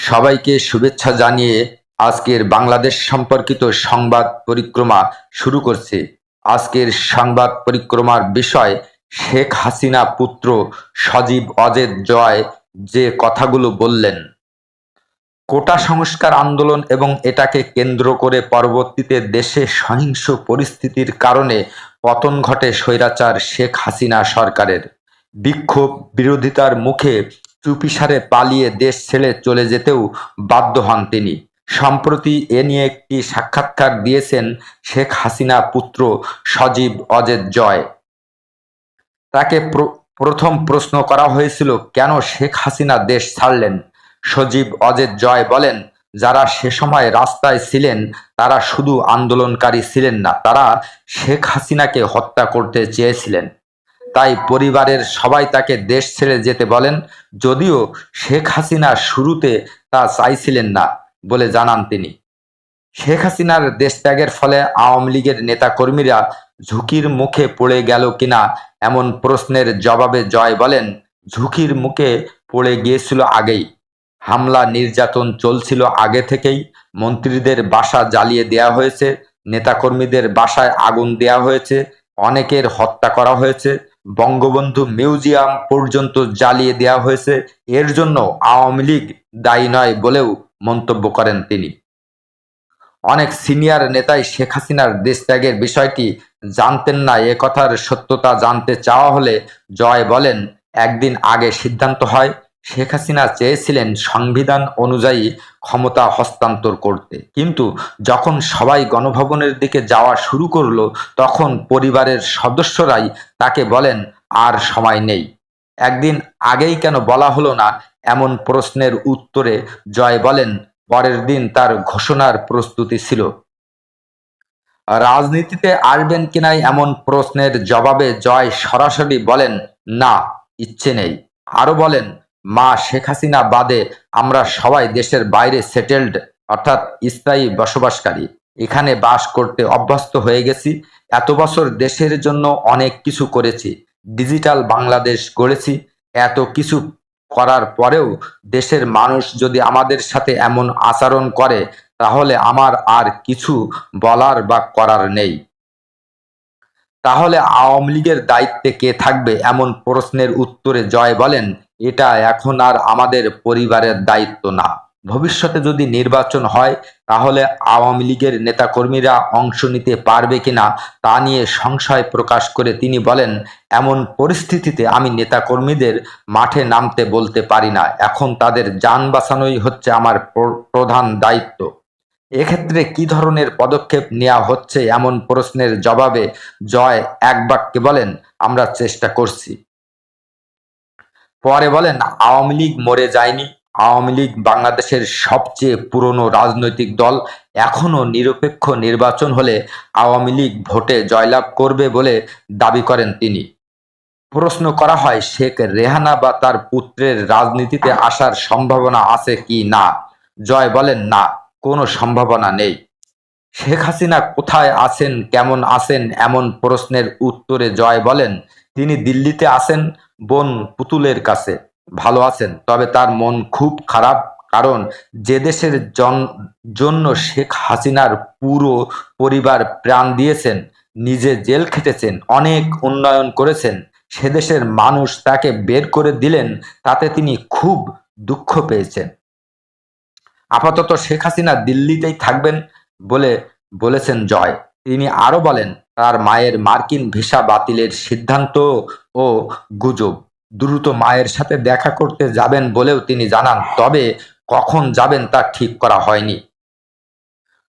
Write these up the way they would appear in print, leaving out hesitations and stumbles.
সবাইকে শুভেচ্ছা জানিয়ে আজকের বাংলাদেশ সম্পর্কিত সংবাদ পরিক্রমা শুরু করছে। আজকের সংবাদ পরিক্রমার বিষয় শেখ হাসিনা পুত্র সজীব অজেদ জয় যে কথাগুলো বললেন। কোটা সংস্কার আন্দোলন এবং এটাকে কেন্দ্র করে পরবর্তীতে দেশে সহিংস পরিস্থিতির কারণে পতন ঘটে স্বৈরাচার শেখ হাসিনা সরকারের। বিক্ষোভ বিরোধিতার মুখে চুপিসারে পালিয়ে দেশ ছেড়ে চলে যেতেও বাধ্য হন তিনি। সম্প্রতি এ নিয়ে একটি সাক্ষাৎকার দিয়েছেন শেখ হাসিনা পুত্র সজীব অজেদ জয়। তাকে প্রথম প্রশ্ন করা হয়েছিল কেন শেখ হাসিনা দেশ ছাড়লেন। সজীব অজেদ জয় বলেন, যারা সে সময় রাস্তায় ছিলেন তারা শুধু আন্দোলনকারী ছিলেন না, তারা শেখ হাসিনাকে হত্যা করতে চেয়েছিলেন। তাই পরিবারের সবাই তাকে দেশ ছেড়ে যেতে বলেন, যদিও শেখ হাসিনা শুরুতে তা চাইছিলেন না বলে জানান তিনি। শেখ হাসিনার দেশত্যাগের ফলে আওয়ামী লীগের নেতাকর্মীরা ঝুঁকির মুখে পড়ে গেল কিনা এমন প্রশ্নের জবাবে জয় বলেন, ঝুঁকির মুখে পড়ে গিয়েছিল আগেই। হামলা নির্যাতন চলছিল আগে থেকেই। মন্ত্রীদের বাসা জ্বালিয়ে দেওয়া হয়েছে, নেতাকর্মীদের বাসায় আগুন দেওয়া হয়েছে, অনেকের হত্যা করা হয়েছে, বঙ্গবন্ধু মিউজিয়াম পর্যন্ত জ্বালিয়ে দেওয়া হয়েছে। এর জন্য আওয়ামী লীগ দায়ী নয় বলেও মন্তব্য করেন তিনি। অনেক সিনিয়র নেতাই শেখ হাসিনার দেশত্যাগের বিষয়টি জানতেন না। এ কথার সত্যতা জানতে চাওয়া হলে জয় বলেন, একদিন আগে সিদ্ধান্ত হয়। শেখ হাসিনা চেয়েছিলেন সংবিধান অনুযায়ী ক্ষমতা হস্তান্তর করতে, কিন্তু যখন সবাই গণভবনের দিকে যাওয়া শুরু করলো তখন পরিবারের সদস্যরাই তাকে বলেন আর সময় নেই। একদিন আগেই কেন বলা হলো না, এমন প্রশ্নের উত্তরে জয় বলেন, পরের দিন তার ঘোষণার প্রস্তুতি ছিল। রাজনীতিতে আসবেন কিনা এমন প্রশ্নের জবাবে জয় সরাসরি বলেন, না, ইচ্ছে নেই। আরো বলেন, মা শেখ হাসিনা বাদে আমরা সবাই দেশের বাইরে সেটেলড, অর্থাৎ স্থায়ী বসবাসকারী। এখানে বাস করতে অভ্যস্ত হয়ে গেছি। এত বছর দেশের জন্য অনেক কিছু করেছি, ডিজিটাল বাংলাদেশ গড়েছি। এত কিছু করার পরেও দেশের মানুষ যদি আমাদের সাথে এমন আচরণ করে তাহলে আমার আর কিছু বলার বা করার নেই। তাহলে আওয়ামী লীগের দায়িত্বে কে থাকবে এমন প্রশ্নের উত্তরে জয় বলেন, এটা এখন আর আমাদের পরিবারের দায়িত্ব না। ভবিষ্যতে যদি নির্বাচন হয় তাহলে আওয়ামী লীগের নেতাকর্মীরা অংশ নিতে পারবে কিনা তা নিয়ে সংশয় প্রকাশ করে তিনি বলেন, এমন পরিস্থিতিতে আমি নেতাকর্মীদের মাঠে নামতে বলতে পারি না। এখন তাদের যান বাঁচানোই হচ্ছে আমার প্রধান দায়িত্ব। এক্ষেত্রে কি ধরনের পদক্ষেপ নেওয়া হচ্ছে এমন প্রশ্নের জবাবে জয় এক বাক্যে বলেন, আমরা চেষ্টা করছি। পরে বলেন, আওয়ামী লীগ মরে যায়নি। আওয়ামী লীগ বাংলাদেশের সবচেয়ে পুরনো রাজনৈতিক দল। এখনো নিরপেক্ষ নির্বাচন হলে আওয়ামী লীগ ভোটে জয়লাভ করবে বলে দাবি করেন তিনি। প্রশ্ন করা হয়, শেখ রেহানা বা তার পুত্রের রাজনীতিতে আসার সম্ভাবনা আছে কি না। জয় বলেন, না, কোনো সম্ভাবনা নেই। শেখ হাসিনা কোথায় আছেন, কেমন আছেন এমন প্রশ্নের উত্তরে জয় বলেন, তিনি দিল্লিতে আছেন বোন পুতুলের কাছে। ভালো আছেন, তবে তার মন খুব খারাপ। কারণ যে দেশের জন্য শেখ হাসিনার পুরো পরিবার প্রাণ দিয়েছেন, নিজে জেল খেটেছেন, অনেক উন্নয়ন করেছেন, সে দেশের মানুষ তাকে বের করে দিলেন, তাতে তিনি খুব দুঃখ পেয়েছেন। আপাতত শেখ হাসিনা দিল্লিতেই থাকবেন বলেছেন জয়। তিনি আরো বলেন, তার মায়ের মার্কিন ভিসা বাতিলের সিদ্ধান্ত ও গুজব। দ্রুত মায়ের সাথে দেখা করতে যাবেন বলেও তিনি জানান, তবে কখন যাবেন তা ঠিক করা হয়নি।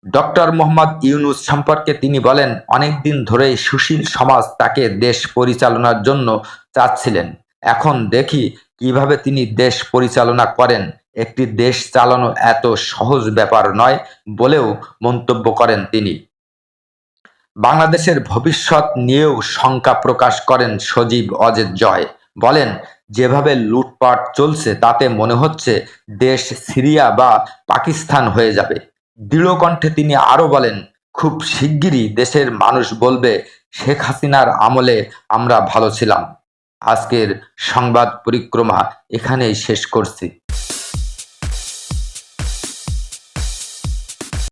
ডক্টর মোহাম্মদ ইউনূস সম্পর্কে তিনি বলেন, অনেকদিন ধরেই সুশীল সমাজ তাকে দেশ পরিচালনার জন্য চাচ্ছিলেন। এখন দেখি কিভাবে তিনি দেশ পরিচালনা করেন। একটি দেশ চালানো এত সহজ ব্যাপার নয় বলেও মন্তব্য করেন তিনি। বাংলাদেশের ভবিষ্যৎ নিয়েও শঙ্কা প্রকাশ করেন সজীব অজেদ জয়। বলেন, যেভাবে লুটপাট চলছে তাতে মনে হচ্ছে দেশ সিরিয়া বা পাকিস্তান হয়ে যাবে। দৃঢ় কণ্ঠে তিনি আরো বলেন, খুব শিগগিরই দেশের মানুষ বলবে শেখ হাসিনার আমলে আমরা ভালো ছিলাম। আজকের সংবাদ পরিক্রমা এখানেই শেষ করছি।